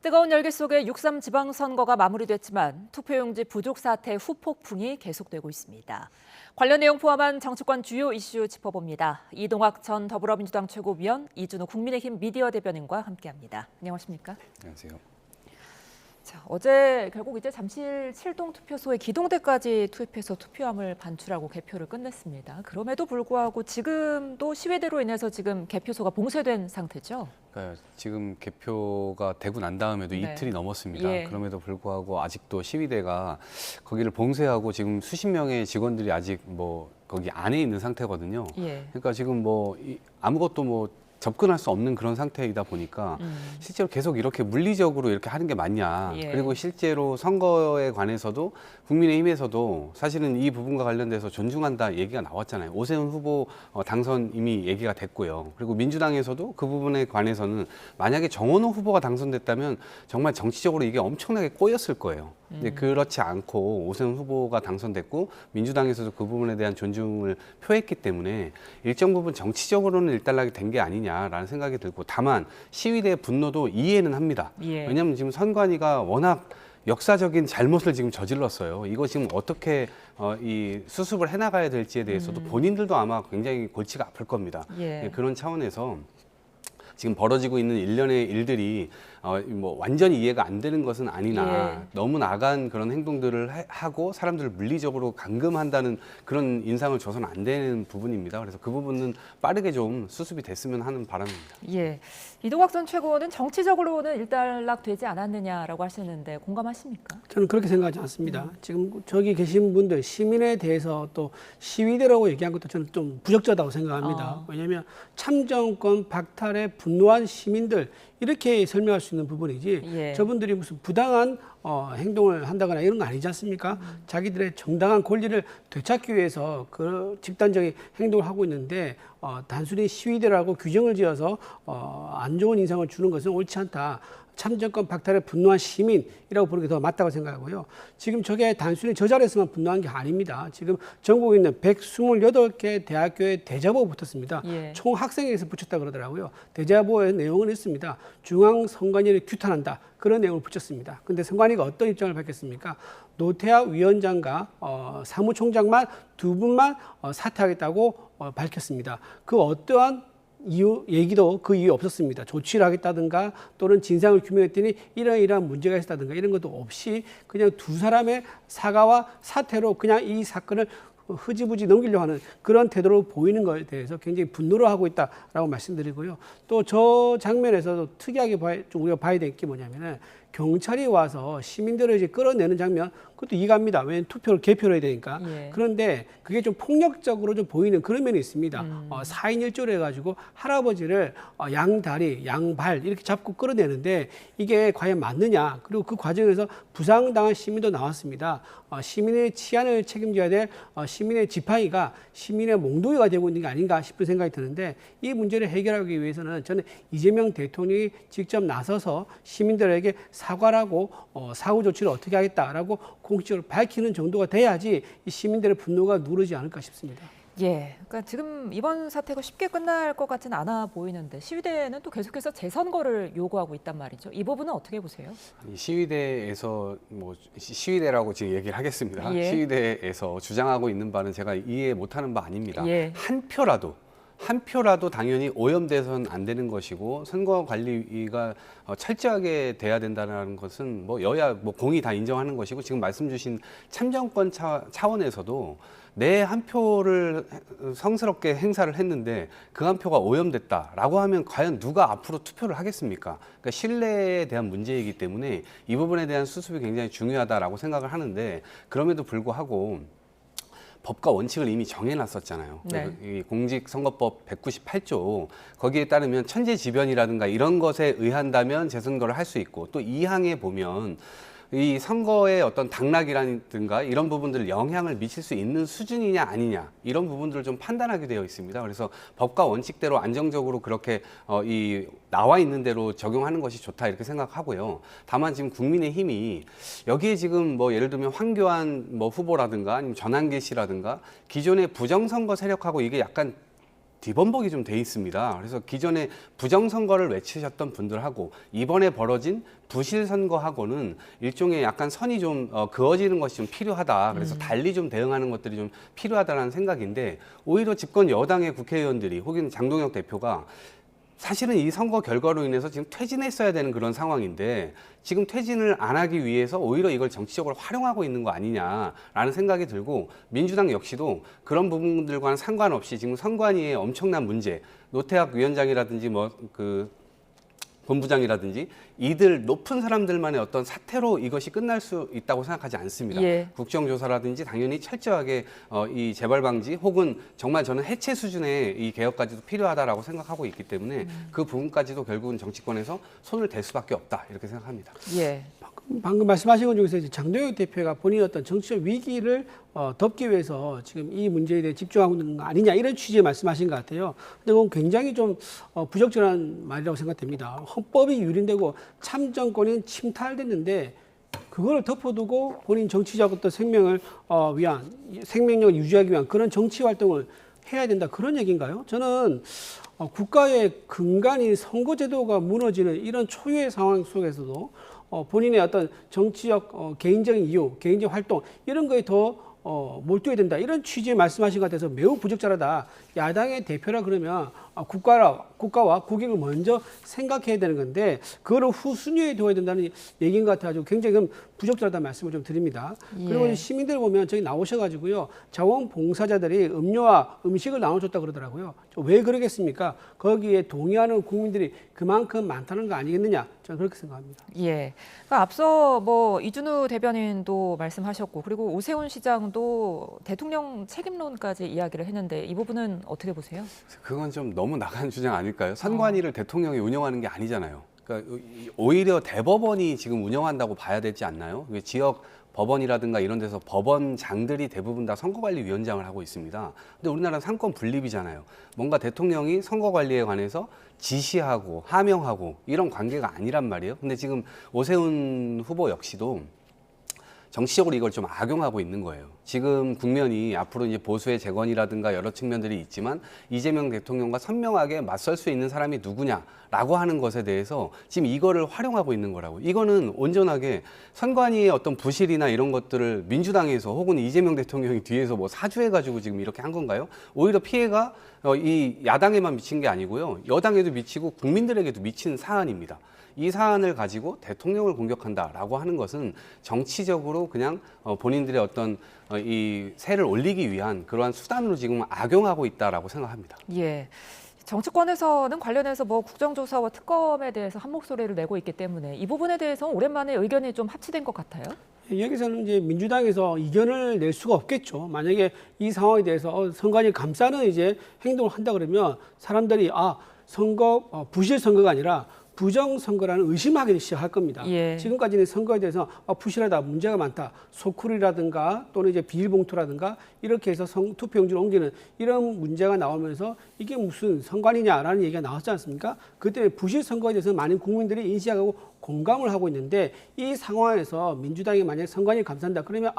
뜨거운 열기 속에 6.3 지방선거가 마무리됐지만 투표용지 부족 사태 후폭풍이 계속되고 있습니다. 관련 내용 포함한 정치권 주요 이슈 짚어봅니다. 이동학 전 더불어민주당 최고위원, 이준우 국민의힘 미디어 대변인과 함께합니다. 안녕하십니까? 안녕하세요. 자, 어제 결국 이제 잠실 7동 투표소에 기동대까지 투입해서 투표함을 반출하고 개표를 끝냈습니다. 그럼에도 불구하고 지금도 시위대로 인해서 지금 개표소가 봉쇄된 상태죠? 그러니까 지금 개표가 되고 난 다음에도 네. 이틀이 넘었습니다. 예. 그럼에도 불구하고 아직도 시위대가 거기를 봉쇄하고 지금 수십 명의 직원들이 아직 거기 안에 있는 상태거든요. 예. 그러니까 지금 아무것도 접근할 수 없는 그런 상태이다 보니까 실제로 계속 이렇게 물리적으로 이렇게 하는 게 맞냐. 예. 그리고 실제로 선거에 관해서도 국민의힘에서도 사실은 이 부분과 관련돼서 존중한다 얘기가 나왔잖아요. 오세훈 후보 당선 이미 얘기가 됐고요. 그리고 민주당에서도 그 부분에 관해서는 만약에 정원호 후보가 당선됐다면 정말 정치적으로 이게 엄청나게 꼬였을 거예요. 근데 그렇지 않고 오세훈 후보가 당선됐고 민주당에서도 그 부분에 대한 존중을 표했기 때문에 일정 부분 정치적으로는 일단락이 된 게 아니냐라는 생각이 들고, 다만 시위대의 분노도 이해는 합니다. 예. 왜냐하면 지금 선관위가 워낙 역사적인 잘못을 지금 저질렀어요. 이거 지금 어떻게 이 수습을 해나가야 될지에 대해서도 본인들도 아마 굉장히 골치가 아플 겁니다. 예. 그런 차원에서 지금 벌어지고 있는 일련의 일들이 완전히 이해가 안 되는 것은 아니나 예. 너무 나간 그런 행동들을 하고 사람들을 물리적으로 감금한다는 그런 인상을 줘서는 안 되는 부분입니다. 그래서 그 부분은 빠르게 좀 수습이 됐으면 하는 바람입니다. 예, 이동학 전 최고는 정치적으로는 일단락되지 않았느냐라고 하시는데 공감하십니까? 저는 그렇게 생각하지 않습니다. 지금 저기 계신 분들 시민에 대해서 또 시위대라고 얘기한 것도 저는 좀 부적절하다고 생각합니다. 왜냐하면 참정권 박탈에 분노한 시민들 이렇게 설명할 수 있는 부분이지 예. 저분들이 무슨 부당한 행동을 한다거나 이런 거 아니지 않습니까? 자기들의 정당한 권리를 되찾기 위해서 그 집단적인 행동을 하고 있는데 단순히 시위대라고 규정을 지어서 안 좋은 인상을 주는 것은 옳지 않다. 참정권 박탈에 분노한 시민이라고 부르는 게 더 맞다고 생각하고요. 지금 저게 단순히 저 자리에서만 분노한 게 아닙니다. 지금 전국에 있는 128개 대학교에 대자보 붙었습니다. 예. 총 학생에게서 붙였다 그러더라고요. 대자보의 내용은 있습니다. 중앙선관위를 규탄한다. 그런 내용을 붙였습니다. 그런데 선관위가 어떤 입장을 밝혔습니까? 노태하 위원장과 사무총장만 두 분만 사퇴하겠다고 밝혔습니다. 그 어떠한 얘기도 그 이유 없었습니다. 조치를 하겠다든가 또는 진상을 규명했더니 이러이러한 문제가 있었다든가 이런 것도 없이 그냥 두 사람의 사과와 사퇴로 그냥 이 사건을 흐지부지 넘기려고 하는 그런 태도로 보이는 것에 대해서 굉장히 분노를 하고 있다라고 말씀드리고요. 또 저 장면에서도 특이하게 우리가 봐야 될 게 뭐냐면은 경찰이 와서 시민들을 이제 끌어내는 장면, 그것도 이해갑니다. 왜냐하면 개표를 해야 되니까. 예. 그런데 그게 좀 폭력적으로 좀 보이는 그런 면이 있습니다. 4인 1조로 해가지고 할아버지를 양다리, 양발 이렇게 잡고 끌어내는데 이게 과연 맞느냐. 그리고 그 과정에서 부상당한 시민도 나왔습니다. 시민의 치안을 책임져야 될 시민의 지팡이가 시민의 몽둥이가 되고 있는 게 아닌가 싶은 생각이 드는데, 이 문제를 해결하기 위해서는 저는 이재명 대통령이 직접 나서서 시민들에게 사과를 하고 사후 조치를 어떻게 하겠다라고 공식적으로 밝히는 정도가 돼야지 이 시민들의 분노가 누르지 않을까 싶습니다. 예, 그러니까 지금 이번 사태가 쉽게 끝날 것 같지는 않아 보이는데 시위대는 또 계속해서 재선거를 요구하고 있단 말이죠. 이 부분은 어떻게 보세요? 시위대에서 시위대라고 지금 얘기를 하겠습니다. 예. 시위대에서 주장하고 있는 바는 제가 이해 못하는 바 아닙니다. 예. 한 표라도 당연히 오염돼서는 안 되는 것이고 선거관리위가 철저하게 돼야 된다는 것은 여야 공이 다 인정하는 것이고, 지금 말씀 주신 참정권 차원에서도 내 한 표를 성스럽게 행사를 했는데 그 한 표가 오염됐다라고 하면 과연 누가 앞으로 투표를 하겠습니까? 그러니까 신뢰에 대한 문제이기 때문에 이 부분에 대한 수습이 굉장히 중요하다라고 생각을 하는데, 그럼에도 불구하고 법과 원칙을 이미 정해놨었잖아요. 네. 이 공직선거법 198조 거기에 따르면 천재지변이라든가 이런 것에 의한다면 재선거를 할 수 있고, 또 2항에 보면 이 선거의 어떤 당락이라든가 이런 부분들을 영향을 미칠 수 있는 수준이냐 아니냐 이런 부분들을 좀 판단하게 되어 있습니다. 그래서 법과 원칙대로 안정적으로 그렇게 나와 있는 대로 적용하는 것이 좋다 이렇게 생각하고요. 다만 지금 국민의힘이 여기에 지금 예를 들면 황교안 후보라든가 아니면 전한계 씨라든가 기존의 부정선거 세력하고 이게 약간 뒤범벅이 좀 돼 있습니다. 그래서 기존에 부정선거를 외치셨던 분들하고 이번에 벌어진 부실선거하고는 일종의 약간 선이 좀 그어지는 것이 좀 필요하다. 그래서 달리 좀 대응하는 것들이 좀 필요하다는 생각인데 오히려 집권 여당의 국회의원들이 혹은 장동혁 대표가 사실은 이 선거 결과로 인해서 지금 퇴진했어야 되는 그런 상황인데 지금 퇴진을 안 하기 위해서 오히려 이걸 정치적으로 활용하고 있는 거 아니냐라는 생각이 들고 민주당 역시도 그런 부분들과는 상관없이 지금 선관위의 엄청난 문제, 노태학 위원장이라든지 본부장이라든지 이들 높은 사람들만의 어떤 사태로 이것이 끝날 수 있다고 생각하지 않습니다. 예. 국정조사라든지 당연히 철저하게 이 재발 방지 혹은 정말 저는 해체 수준의 이 개혁까지도 필요하다라고 생각하고 있기 때문에 그 부분까지도 결국은 정치권에서 손을 댈 수밖에 없다 이렇게 생각합니다. 예. 방금 말씀하신 것 중에서 이제 장동혁 대표가 본인의 어떤 정치적 위기를 덮기 위해서 지금 이 문제에 대해 집중하고 있는 거 아니냐 이런 취지의 말씀하신 것 같아요. 근데 그건 굉장히 좀 부적절한 말이라고 생각됩니다. 헌법이 유린되고 참정권이 침탈됐는데 그걸 덮어두고 본인 정치적 어떤 생명을 위한 생명력을 유지하기 위한 그런 정치 활동을 해야 된다 그런 얘기인가요? 저는 국가의 근간인 선거제도가 무너지는 이런 초유의 상황 속에서도 본인의 어떤 정치적 개인적인 이유, 개인적 활동 이런 거에 더 몰두해야 된다 이런 취지의 말씀하신 것 같아서 매우 부적절하다. 야당의 대표라 그러면 국가와 국익을 먼저 생각해야 되는 건데 그거를 후순위에 둬야 된다는 얘기인 것 같아가지고 굉장히 부적절하다는 말씀을 좀 드립니다. 예. 그리고 시민들 보면 저기 나오셔가지고요 자원봉사자들이 음료와 음식을 나눠줬다 그러더라고요. 왜 그러겠습니까? 거기에 동의하는 국민들이 그만큼 많다는 거 아니겠느냐? 저는 그렇게 생각합니다. 예. 그러니까 앞서 뭐 이준우 대변인도 말씀하셨고 그리고 오세훈 시장도 대통령 책임론까지 이야기를 했는데 이 부분은 어떻게 보세요? 그건 좀 너무 나간 주장 아닐까요? 선관위를 대통령이 운영하는 게 아니잖아요. 그러니까 오히려 대법원이 지금 운영한다고 봐야 되지 않나요? 지역 법원이라든가 이런 데서 법원장들이 대부분 다 선거관리위원장을 하고 있습니다. 근데 우리나라는 상권 분립이잖아요. 뭔가 대통령이 선거관리에 관해서 지시하고 하명하고 이런 관계가 아니란 말이에요. 근데 지금 오세훈 후보 역시도 정치적으로 이걸 좀 악용하고 있는 거예요. 지금 국면이 앞으로 이제 보수의 재건이라든가 여러 측면들이 있지만 이재명 대통령과 선명하게 맞설 수 있는 사람이 누구냐라고 하는 것에 대해서 지금 이거를 활용하고 있는 거라고. 이거는 온전하게 선관위의 어떤 부실이나 이런 것들을 민주당에서 혹은 이재명 대통령이 뒤에서 뭐 사주해가지고 지금 이렇게 한 건가요? 오히려 피해가 이 야당에만 미친 게 아니고요. 여당에도 미치고 국민들에게도 미친 사안입니다. 이 사안을 가지고 대통령을 공격한다라고 하는 것은 정치적으로 그냥 본인들의 어떤 이 세를 올리기 위한 그러한 수단으로 지금 악용하고 있다라고 생각합니다. 예. 정치권에서는 관련해서 뭐 국정조사와 특검에 대해서 한 목소리를 내고 있기 때문에 이 부분에 대해서는 오랜만에 의견이 좀 합치된 것 같아요. 여기서는 이제 민주당에서 이견을 낼 수가 없겠죠. 만약에 이 상황에 대해서 선관위 감싸는 이제 행동을 한다 그러면 사람들이 선거 부실 선거가 아니라 부정 선거라는 의심하기 시작할 겁니다. 예. 지금까지는 선거에 대해서 부실하다, 문제가 많다, 소쿠리라든가 또는 이제 비닐봉투라든가 이렇게 해서 투표용지를 옮기는 이런 문제가 나오면서 이게 무슨 선관위냐라는 얘기가 나왔지 않습니까? 그 때문에 부실 선거에 대해서 많은 국민들이 인식하고 공감을 하고 있는데 이 상황에서 민주당이 만약 선관위 감싼다 그러면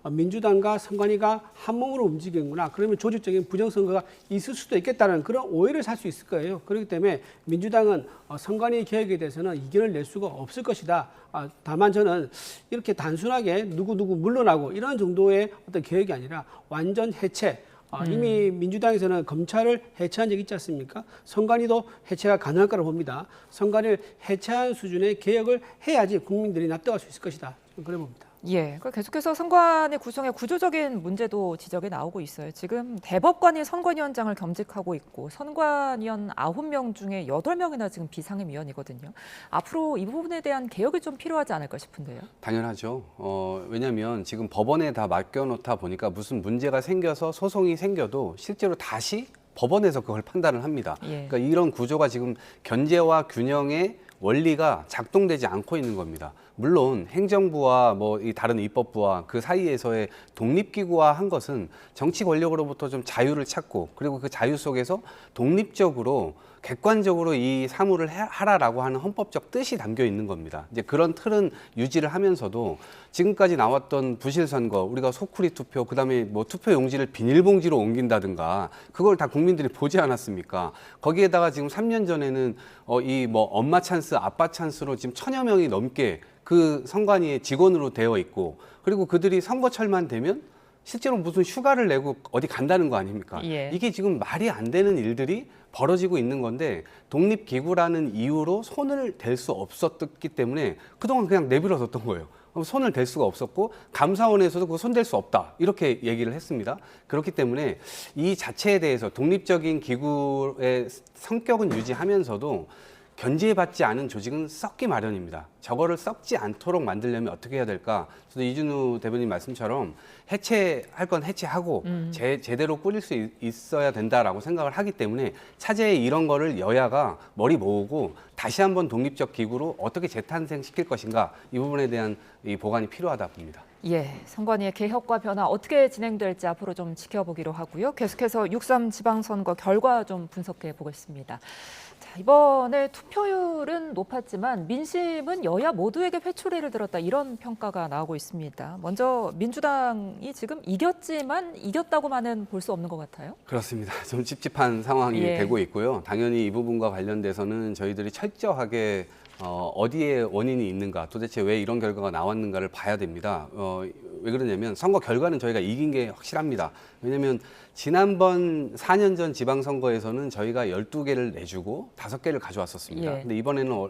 민주당과 선관위가 한 몸으로 움직이는구나. 그러면 조직적인 부정선거가 있을 수도 있겠다는 그런 오해를 살 수 있을 거예요. 그렇기 때문에 민주당은 선관위 개혁에 대해서는 이견을 낼 수가 없을 것이다. 다만 저는 이렇게 단순하게 누구 물러나고 이런 정도의 어떤 개혁이 아니라 완전 해체. 이미 민주당에서는 검찰을 해체한 적이 있지 않습니까? 선관위도 해체가 가능할 거라고 봅니다. 선관위를 해체한 수준의 개혁을 해야지 국민들이 납득할 수 있을 것이다. 그래 봅니다. 예, 그러니까 계속해서 선관위 구성의 구조적인 문제도 지적이 나오고 있어요. 지금 대법관이 선관위원장을 겸직하고 있고 선관위원 9명 중에 8명이나 지금 비상임위원이거든요. 앞으로 이 부분에 대한 개혁이 좀 필요하지 않을까 싶은데요. 당연하죠. 왜냐하면 지금 법원에 다 맡겨놓다 보니까 무슨 문제가 생겨서 소송이 생겨도 실제로 다시 법원에서 그걸 판단을 합니다. 예. 그러니까 이런 구조가 지금 견제와 균형의 원리가 작동되지 않고 있는 겁니다. 물론 행정부와 뭐 이 다른 입법부와 그 사이에서의 독립기구화 한 것은 정치 권력으로부터 좀 자유를 찾고 그리고 그 자유 속에서 독립적으로 객관적으로 이 사무를 하라라고 하는 헌법적 뜻이 담겨 있는 겁니다. 이제 그런 틀은 유지를 하면서도 지금까지 나왔던 부실 선거, 우리가 소쿠리 투표, 그다음에 뭐 투표 용지를 비닐봉지로 옮긴다든가 그걸 다 국민들이 보지 않았습니까? 거기에다가 지금 3년 전에는 이 뭐 엄마 찬스, 아빠 찬스로 지금 1000여 명이 넘게 그 선관위의 직원으로 되어 있고 그리고 그들이 선거철만 되면 실제로 무슨 휴가를 내고 어디 간다는 거 아닙니까? 예. 이게 지금 말이 안 되는 일들이 벌어지고 있는 건데 독립기구라는 이유로 손을 댈 수 없었기 때문에 그동안 그냥 내버려뒀던 거예요. 손을 댈 수가 없었고 감사원에서도 그거 손댈 수 없다 이렇게 얘기를 했습니다. 그렇기 때문에 이 자체에 대해서 독립적인 기구의 성격은 유지하면서도 견제받지 않은 조직은 썩기 마련입니다. 저거를 썩지 않도록 만들려면 어떻게 해야 될까? 저도 이준우 대변인 말씀처럼 해체할 건 해체하고 제대로 꾸릴 수 있어야 된다라고 생각을 하기 때문에 차제에 이런 거를 여야가 머리 모으고 다시 한번 독립적 기구로 어떻게 재탄생시킬 것인가 이 부분에 대한 이 보완이 필요하다 봅니다. 예, 선관위의 개혁과 변화 어떻게 진행될지 앞으로 좀 지켜보기로 하고요. 계속해서 6.3 지방선거 결과 좀 분석해 보겠습니다. 자, 이번에 투표율은 높았지만 민심은 여야 모두에게 회초리를 들었다 이런 평가가 나오고 있습니다. 먼저 민주당이 지금 이겼지만 이겼다고만은 볼 수 없는 것 같아요. 그렇습니다. 좀 찝찝한 상황이 예. 되고 있고요. 당연히 이 부분과 관련돼서는 저희들이 철저하게 어디에 원인이 있는가, 도대체 왜 이런 결과가 나왔는가를 봐야 됩니다. 왜 그러냐면 선거 결과는 저희가 이긴 게 확실합니다. 왜냐하면 지난번 4년 전 지방선거에서는 저희가 12개를 내주고 5개를 가져왔었습니다. 예. 근데 이번에는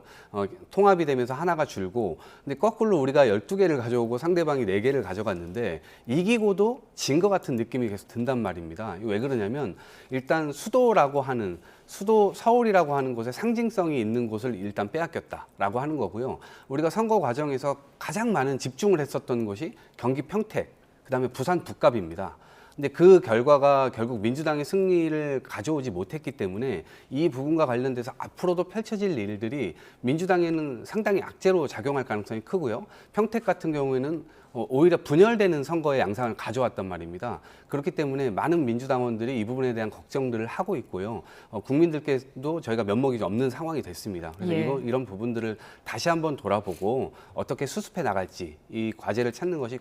통합이 되면서 하나가 줄고 근데 거꾸로 우리가 12개를 가져오고 상대방이 4개를 가져갔는데 이기고도 진 것 같은 느낌이 계속 든단 말입니다. 이거 왜 그러냐면 일단 수도라고 하는 서울이라고 하는 곳에 상징성이 있는 곳을 일단 빼앗겼다라고 하는 거고요. 우리가 선거 과정에서 가장 많은 집중을 했었던 곳이 경기 평택, 그다음에 부산 북갑입니다. 근데 그 결과가 결국 민주당의 승리를 가져오지 못했기 때문에 이 부분과 관련돼서 앞으로도 펼쳐질 일들이 민주당에는 상당히 악재로 작용할 가능성이 크고요. 평택 같은 경우에는 오히려 분열되는 선거의 양상을 가져왔단 말입니다. 그렇기 때문에 많은 민주당원들이 이 부분에 대한 걱정들을 하고 있고요. 국민들께도 저희가 면목이 없는 상황이 됐습니다. 그래서 예. 이런 부분들을 다시 한번 돌아보고 어떻게 수습해 나갈지 이 과제를 찾는 것이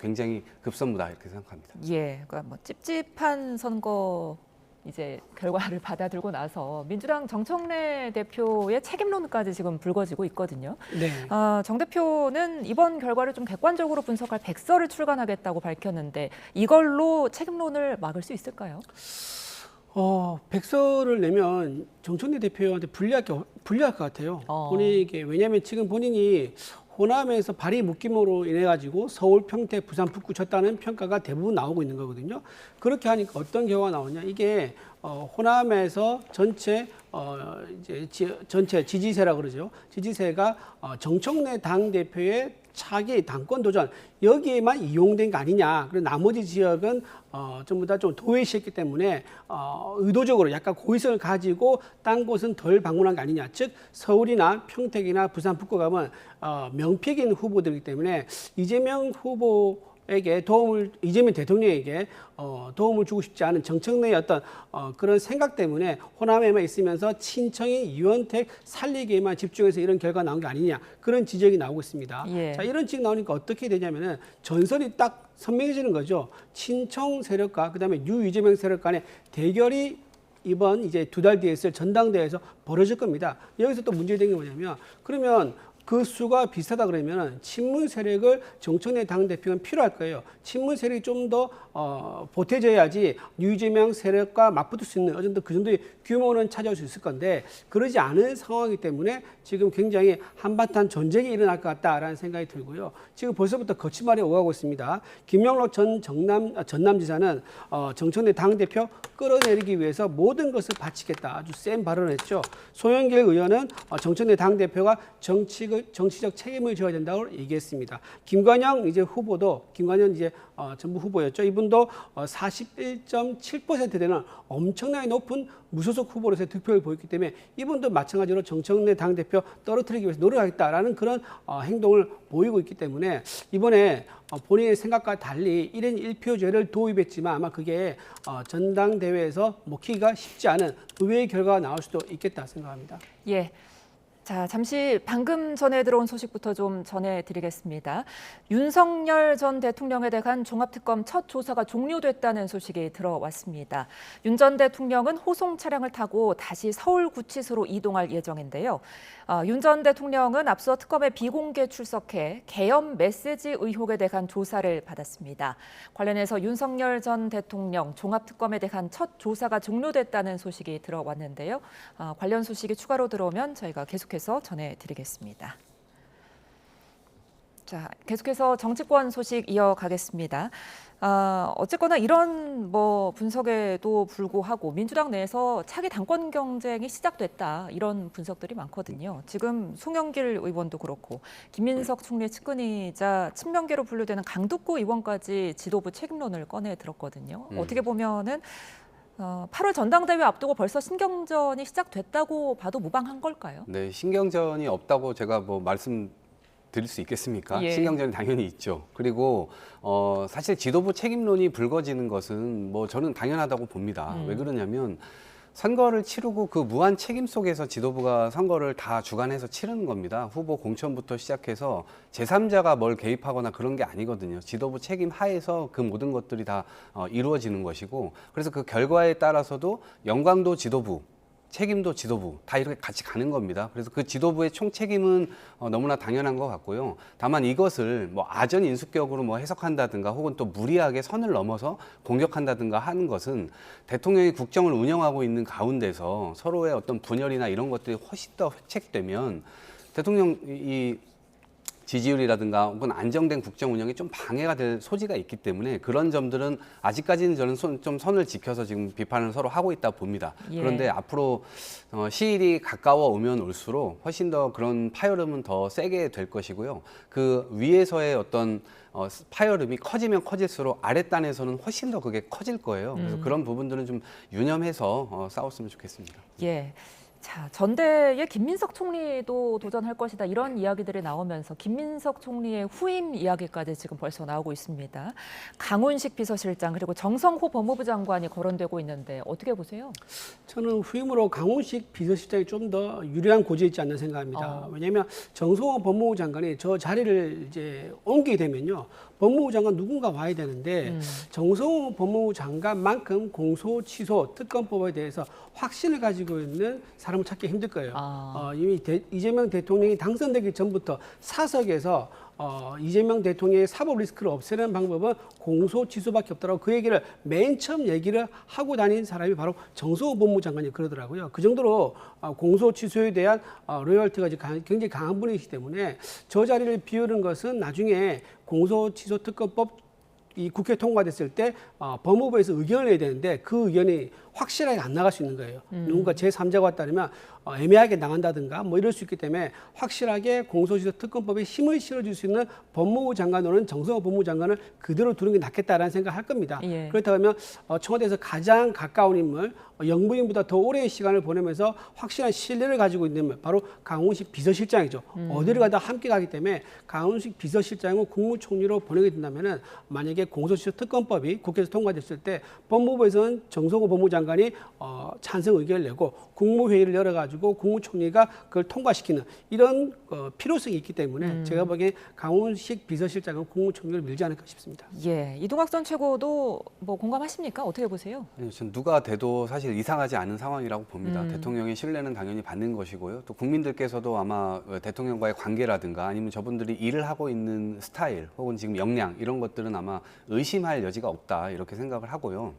굉장히 급선무다 이렇게 생각합니다. 예, 그러니까 뭐 찝찝한 선거 이제 결과를 받아들고 나서 민주당 정청래 대표의 책임론까지 지금 불거지고 있거든요. 네. 정 대표는 이번 결과를 좀 객관적으로 분석할 백서를 출간하겠다고 밝혔는데 이걸로 책임론을 막을 수 있을까요? 백서를 내면 정청래 대표한테 불리할 것 같아요. 본인에게 왜냐하면 지금 본인이 호남에서 발의 묶임으로 인해 가지고 서울, 평택, 부산, 북구 졌다는 평가가 대부분 나오고 있는 거거든요. 그렇게 하니까 어떤 결과가 나오냐? 이게 호남에서 전체 전체 지지세라 그러죠. 지지세가 정청래 당 대표의 차기 당권 도전 여기에만 이용된 거 아니냐. 그리고 나머지 지역은 전부 다 좀 도외시했기 때문에 의도적으로 약간 고의성을 가지고 딴 곳은 덜 방문한 거 아니냐. 즉 서울이나 평택이나 부산 북구 가면 명픽인 후보들이기 때문에 이재명 대통령에게 도움을 주고 싶지 않은 정청래의 어떤 그런 생각 때문에 호남에만 있으면서 친청인 이원택 살리기에만 집중해서 이런 결과가 나온 게 아니냐 그런 지적이 나오고 있습니다. 예. 자, 이런 지적 나오니까 어떻게 되냐면은 전선이 딱 선명해지는 거죠. 친청 세력과 그다음에 이재명 세력 간의 대결이 이번 이제 2달 뒤에 있을 전당대회에서 벌어질 겁니다. 여기서 또 문제된 게 뭐냐면 그러면 그 수가 비슷하다 그러면 친문 세력을 정청래 당대표는 필요할 거예요. 친문 세력이 좀 더 보태져야지 이재명 세력과 맞붙을 수 있는 어느 정도 그 정도의 규모는 차지할 수 있을 건데 그러지 않은 상황이기 때문에 지금 굉장히 한바탕 전쟁이 일어날 것 같다라는 생각이 들고요. 지금 벌써부터 거침말이 오가고 있습니다. 김영록 전 전남지사는 정청래 당대표 끌어내리기 위해서 모든 것을 바치겠다 아주 센 발언을 했죠. 소영길 의원은 정청래 당대표가 정치가 정치적 책임을 져야 된다고 얘기했습니다. 김관영 이제 후보도 김관영 이제 전부 후보였죠. 이분도 41.7% 되는 엄청나게 높은 무소속 후보로서의 득표를 보였기 때문에 이분도 마찬가지로 정청래 당대표 떨어뜨리기 위해서 노력하겠다라는 그런 행동을 보이고 있기 때문에 이번에 본인의 생각과 달리 1인 1표제를 도입했지만 아마 그게 전당대회에서 먹히기가 쉽지 않은 의외의 결과가 나올 수도 있겠다 생각합니다. 예. 자, 잠시 방금 전에 들어온 소식부터 좀 전해드리겠습니다. 윤석열 전 대통령에 대한 종합특검 첫 조사가 종료됐다는 소식이 들어왔습니다. 윤 전 대통령은 호송 차량을 타고 다시 서울구치소로 이동할 예정인데요. 윤 전 대통령은 앞서 특검에 비공개 출석해 계엄 메시지 의혹에 대한 조사를 받았습니다. 관련해서 윤석열 전 대통령 종합특검에 대한 첫 조사가 종료됐다는 소식이 들어왔는데요. 관련 소식이 추가로 들어오면 저희가 계속해서 전해드리겠습니다. 자, 계속해서 정치권 소식 이어가겠습니다. 어쨌거나 이런 분석에도 불구하고 민주당 내에서 차기 당권 경쟁이 시작됐다 이런 분석들이 많거든요. 지금 송영길 의원도 그렇고 김민석 총리 측근이자 친명계로 분류되는 강두구 의원까지 지도부 책임론을 꺼내 들었거든요. 어떻게 보면은 8월 전당대회 앞두고 벌써 신경전이 시작됐다고 봐도 무방한 걸까요? 네, 신경전이 없다고 제가 말씀드릴 수 있겠습니까? 예. 신경전이 당연히 있죠. 그리고 사실 지도부 책임론이 불거지는 것은 저는 당연하다고 봅니다. 왜 그러냐면 선거를 치르고 그 무한 책임 속에서 지도부가 선거를 다 주관해서 치르는 겁니다. 후보 공천부터 시작해서 제3자가 뭘 개입하거나 그런 게 아니거든요. 지도부 책임 하에서 그 모든 것들이 다 이루어지는 것이고, 그래서 그 결과에 따라서도 영광도 지도부, 책임도 지도부 다 이렇게 같이 가는 겁니다. 그래서 그 지도부의 총 책임은 너무나 당연한 것 같고요. 다만 이것을 아전 인수격으로 해석한다든가 혹은 또 무리하게 선을 넘어서 공격한다든가 하는 것은 대통령이 국정을 운영하고 있는 가운데서 서로의 어떤 분열이나 이런 것들이 훨씬 더 획책되면 대통령이 지지율이라든가 혹은 안정된 국정 운영에 좀 방해가 될 소지가 있기 때문에 그런 점들은 아직까지는 저는 좀 선을 지켜서 지금 비판을 서로 하고 있다 봅니다. 예. 그런데 앞으로 시일이 가까워 오면 올수록 훨씬 더 그런 파열음은 더 세게 될 것이고요. 그 위에서의 어떤 파열음이 커지면 커질수록 아랫단에서는 훨씬 더 그게 커질 거예요. 그래서 그런 부분들은 좀 유념해서 싸웠으면 좋겠습니다. 예. 자, 전대에 김민석 총리도 도전할 것이다 이런 이야기들이 나오면서 김민석 총리의 후임 이야기까지 지금 벌써 나오고 있습니다. 강훈식 비서실장 그리고 정성호 법무부 장관이 거론되고 있는데 어떻게 보세요? 저는 후임으로 강훈식 비서실장이 좀 더 유리한 고지에 있지 않나 생각합니다. 왜냐하면 정성호 법무부 장관이 저 자리를 이제 옮기게 되면요. 법무부 장관 누군가 와야 되는데 정성호 법무부 장관만큼 공소, 취소, 특검법에 대해서 확신을 가지고 있는 사람을 찾기 힘들 거예요. 이미 이재명 대통령이 당선되기 전부터 사석에서 이재명 대통령의 사법 리스크를 없애는 방법은 공소 취소밖에 없더라고 그 얘기를 맨 처음 얘기를 하고 다닌 사람이 바로 정성호 법무부 장관이 그러더라고요. 그 정도로 공소 취소에 대한 로열티가 굉장히 강한 분이기 때문에 저 자리를 비우는 것은 나중에 공소 취소 특검법 이 국회 통과됐을 때 법무부에서 의견을 내야 되는데 그 의견이 확실하게 안 나갈 수 있는 거예요. 누군가 제3자가 왔다면 애매하게 나간다든가 이럴 수 있기 때문에 확실하게 공소시효 특검법에 힘을 실어줄 수 있는 법무부 장관으로는 정성호 법무부 장관을 그대로 두는 게 낫겠다라는 생각을 할 겁니다. 예. 그렇다면 청와대에서 가장 가까운 인물, 영부인보다 더 오랜 시간을 보내면서 확실한 신뢰를 가지고 있는 인물, 바로 강훈식 비서실장이죠. 어디를 가다 함께 가기 때문에 강훈식 비서실장을 국무총리로 보내게 된다면 만약에 공소시효 특검법이 국회에서 통과됐을 때 법무부에서는 정성호 법무부 장관이 찬성 의견을 내고 국무회의를 열어가지고 국무총리가 그걸 통과시키는 이런 필요성이 있기 때문에 제가 보기에 강훈식 비서실장은 국무총리를 밀지 않을까 싶습니다. 예, 이동학 전 최고도 공감하십니까? 어떻게 보세요? 전 누가 돼도 사실 이상하지 않은 상황이라고 봅니다. 대통령의 신뢰는 당연히 받는 것이고요. 또 국민들께서도 아마 대통령과의 관계라든가 아니면 저분들이 일을 하고 있는 스타일 혹은 지금 역량 이런 것들은 아마 의심할 여지가 없다 이렇게 생각을 하고요.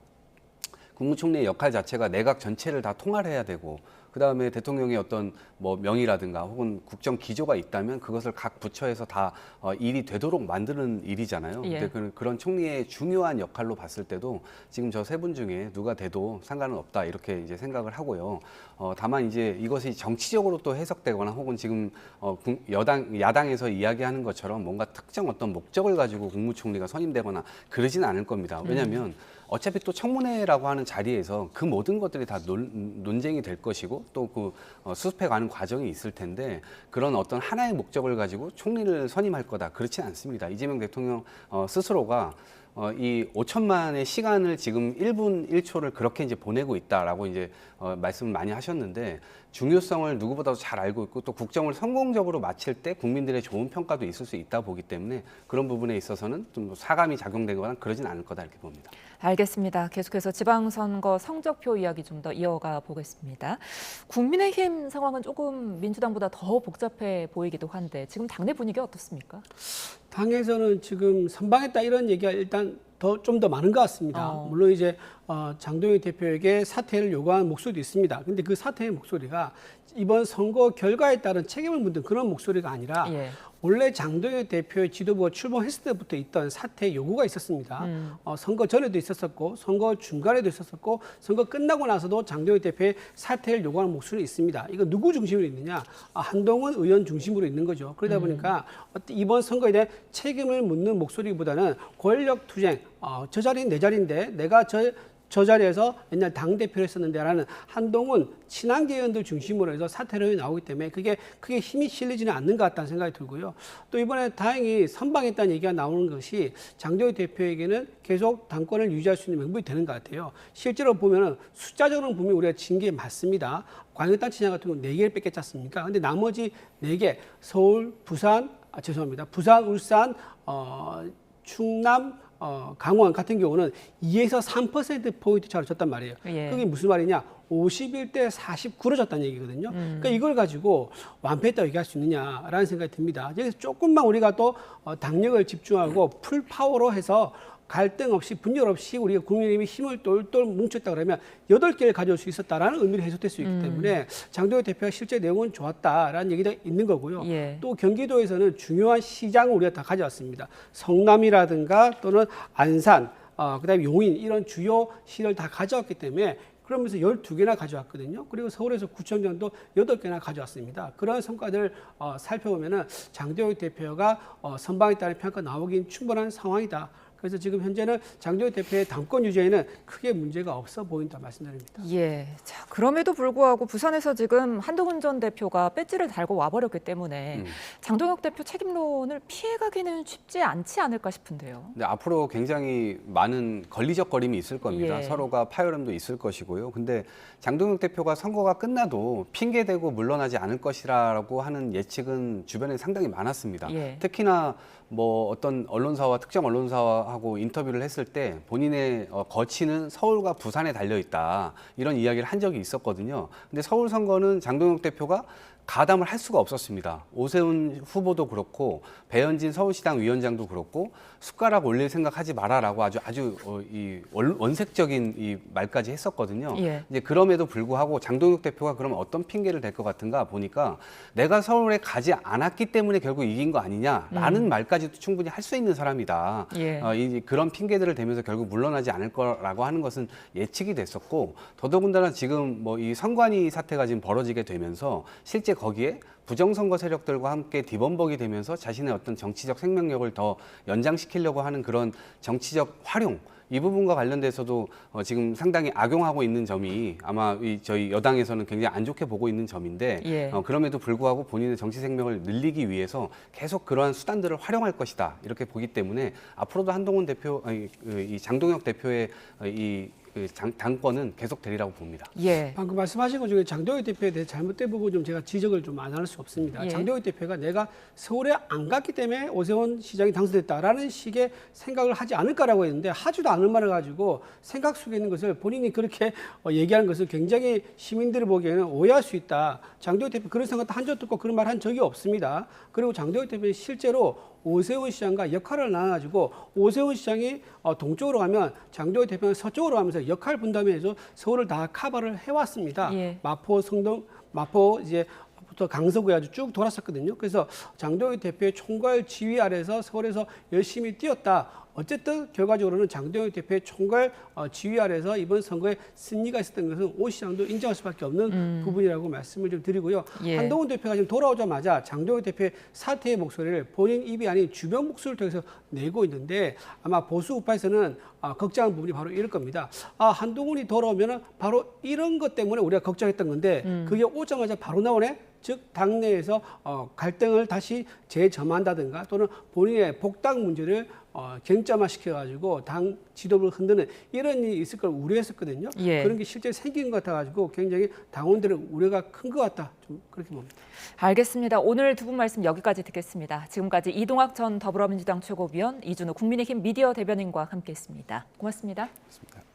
국무총리의 역할 자체가 내각 전체를 다 통할해야 되고 그다음에 대통령의 어떤 뭐 명의라든가 혹은 국정 기조가 있다면 그것을 각 부처에서 다 일이 되도록 만드는 일이잖아요. 예. 근데 그런 총리의 중요한 역할로 봤을 때도 지금 저 세 분 중에 누가 돼도 상관은 없다 이렇게 이제 생각을 하고요. 다만 이제 이것이 정치적으로 또 해석되거나 혹은 지금 야당에서 이야기하는 것처럼 뭔가 특정 어떤 목적을 가지고 국무총리가 선임되거나 그러진 않을 겁니다. 왜냐하면 어차피 또 청문회라고 하는 자리에서 그 모든 것들이 다 논쟁이 될 것이고 또 그 수습해가는 과정이 있을 텐데 그런 어떤 하나의 목적을 가지고 총리를 선임할 거다 그렇진 않습니다. 이재명 대통령 스스로가 이 5천만의 시간을 지금 1분 1초를 그렇게 이제 보내고 있다라고 이제 말씀을 많이 하셨는데 중요성을 누구보다도 잘 알고 있고 또 국정을 성공적으로 마칠 때 국민들의 좋은 평가도 있을 수 있다 보기 때문에 그런 부분에 있어서는 좀 사감이 작용되거나 그러진 않을 거다 이렇게 봅니다. 알겠습니다. 계속해서 지방선거 성적표 이야기 좀 더 이어가 보겠습니다. 국민의힘 상황은 조금 민주당보다 더 복잡해 보이기도 한데 지금 당내 분위기 어떻습니까? 당에서는 지금 선방했다 이런 얘기가 일단 좀 더 많은 것 같습니다. 물론 이제 장동혁 대표에게 사퇴를 요구하는 목소리도 있습니다. 근데 그 사퇴의 목소리가 이번 선거 결과에 따른 책임을 묻는 그런 목소리가 아니라 예. 원래 장동혁 대표의 지도부가 출범했을 때부터 있던 사퇴 요구가 있었습니다. 선거 전에도 있었었고 선거 중간에도 있었었고 선거 끝나고 나서도 장동혁 대표의 사퇴를 요구하는 목소리 있습니다. 이거 누구 중심으로 있느냐? 한동훈 의원 중심으로 있는 거죠. 그러다 보니까 이번 선거에 대한 책임을 묻는 목소리보다는 권력 투쟁, 저 자리는 내 자리인데 내가 저 자리에서 옛날 당대표를 했었는데라는 한동훈 친한계 의원들 중심으로 해서 사퇴론이 나오기 때문에 그게 크게 힘이 실리지는 않는 것 같다는 생각이 들고요. 또 이번에 다행히 선방했다는 얘기가 나오는 것이 장동혁 대표에게는 계속 당권을 유지할 수 있는 명분이 되는 것 같아요. 실제로 보면은 숫자적으로는 분명히 우리가 진 게 맞습니다. 광역단체장 같은 경우 4개를 뺏겼지 않습니까? 근데 나머지 4개, 서울, 부산, 부산, 울산, 충남, 강원 같은 경우는 2에서 3%포인트 차로 졌단 말이에요. 예. 그게 무슨 말이냐? 51대 49로 졌다는 얘기거든요. 그러니까 이걸 가지고 완패했다고 얘기할 수 있느냐라는 생각이 듭니다. 여기서 조금만 우리가 또 당력을 집중하고 풀파워로 해서 갈등 없이 분열 없이 우리가 국민의힘이 힘을 똘똘 뭉쳤다 그러면 8개를 가져올 수 있었다라는 의미를 해석될 수 있기 때문에 장동혁 대표가 실제 내용은 좋았다라는 얘기가 있는 거고요. 예. 또 경기도에서는 중요한 시장을 우리가 다 가져왔습니다. 성남이라든가 또는 안산, 그다음에 용인 이런 주요 시를 다 가져왔기 때문에 그러면서 12개나 가져왔거든요. 그리고 서울에서 구청장도 8개나 가져왔습니다. 그런 성과들을 살펴보면은 장동혁 대표가 선방했다는 평가 나오긴 충분한 상황이다. 그래서 지금 현재는 장동혁 대표의 당권 유지에는 크게 문제가 없어 보인다 말씀드립니다. 예. 자, 그럼에도 불구하고 부산에서 지금 한동훈 전 대표가 배지를 달고 와버렸기 때문에 장동혁 대표 책임론을 피해가기는 쉽지 않지 않을까 싶은데요. 근데 앞으로 굉장히 많은 걸리적거림이 있을 겁니다. 예. 서로가 파열음도 있을 것이고요. 근데 장동혁 대표가 선거가 끝나도 핑계대고 물러나지 않을 것이라고 하는 예측은 주변에 상당히 많았습니다. 예. 특히나 뭐 어떤 언론사와 특정 언론사하고 인터뷰를 했을 때 본인의 거취는 서울과 부산에 달려 있다 이런 이야기를 한 적이 있었거든요. 근데 서울 선거는 장동혁 대표가 가담을 할 수가 없었습니다. 오세훈 후보도 그렇고 배현진 서울시당 위원장도 그렇고 숟가락 올릴 생각하지 마라라고 아주 이 원색적인 이 말까지 했었거든요. 예. 이제 그럼에도 불구하고 장동혁 대표가 그럼 어떤 핑계를 댈 것 같은가 보니까 내가 서울에 가지 않았기 때문에 결국 이긴 거 아니냐라는 말까지도 충분히 할 수 있는 사람이다. 예. 그런 핑계들을 대면서 결국 물러나지 않을 거라고 하는 것은 예측이 됐었고 더더군다나 지금 뭐 이 선관위 사태가 지금 벌어지게 되면서 실제 거기에 부정선거 세력들과 함께 뒤범벅이 되면서 자신의 어떤 정치적 생명력을 더 연장시키려고 하는 그런 정치적 활용 이 부분과 관련돼서도 지금 상당히 악용하고 있는 점이 아마 저희 여당에서는 굉장히 안 좋게 보고 있는 점인데 예. 그럼에도 불구하고 본인의 정치 생명을 늘리기 위해서 계속 그러한 수단들을 활용할 것이다 이렇게 보기 때문에 앞으로도 한동훈 대표, 이 장동혁 대표의 당권은 계속되리라고 봅니다. 예. 방금 말씀하신 것 중에 장동혁 대표에 대해 잘못된 부분 좀 제가 지적을 좀 안 할 수 없습니다. 예. 장동혁 대표가 내가 서울에 안 갔기 때문에 오세훈 시장이 당선됐다라는 식의 생각을 하지 않을까라고 했는데 하지도 않을 말을 가지고 생각 속에 있는 것을 본인이 그렇게 얘기하는 것을 굉장히 시민들이 보기에는 오해할 수 있다. 장동혁 대표 그런 생각 한 적 없고 그런 말 한 적이 없습니다. 그리고 장동혁 대표는 실제로 오세훈 시장과 역할을 나눠가지고 오세훈 시장이 동쪽으로 가면 장동혁 대표는 서쪽으로 가면서 당에서는 역할 분담에서 서울을 다 커버를 해왔습니다. 예. 마포, 성동, 마포 이제 부터 강서구에 아주 쭉 돌았었거든요. 그래서 장동혁 대표의 총괄 지휘 아래서 서울에서 열심히 뛰었다. 어쨌든 결과적으로는 장동혁 대표의 총괄 지휘 아래서 이번 선거에 승리가 있었던 것은 오 시장도 인정할 수밖에 없는 부분이라고 말씀을 좀 드리고요. 예. 한동훈 대표가 지금 돌아오자마자 장동혁 대표의 사퇴의 목소리를 본인 입이 아닌 주변 목소리를 통해서 내고 있는데 아마 보수 우파에서는 걱정하는 부분이 바로 이럴 겁니다. 한동훈이 돌아오면 바로 이런 것 때문에 우리가 걱정했던 건데 그게 오자마자 바로 나오네? 즉 당내에서 갈등을 다시 재점한다든가 또는 본인의 복당 문제를 쟁점화시켜가지고 당 지도부를 흔드는 이런 일이 있을 걸 우려했었거든요. 예. 그런 게 실제 생긴 것 같아가지고 굉장히 당원들의 우려가 큰 것 같다. 좀 그렇게 봅니다. 알겠습니다. 오늘 두 분 말씀 여기까지 듣겠습니다. 지금까지 이동학 전 더불어민주당 최고위원, 이준우 국민의힘 미디어 대변인과 함께했습니다. 고맙습니다. 그렇습니다.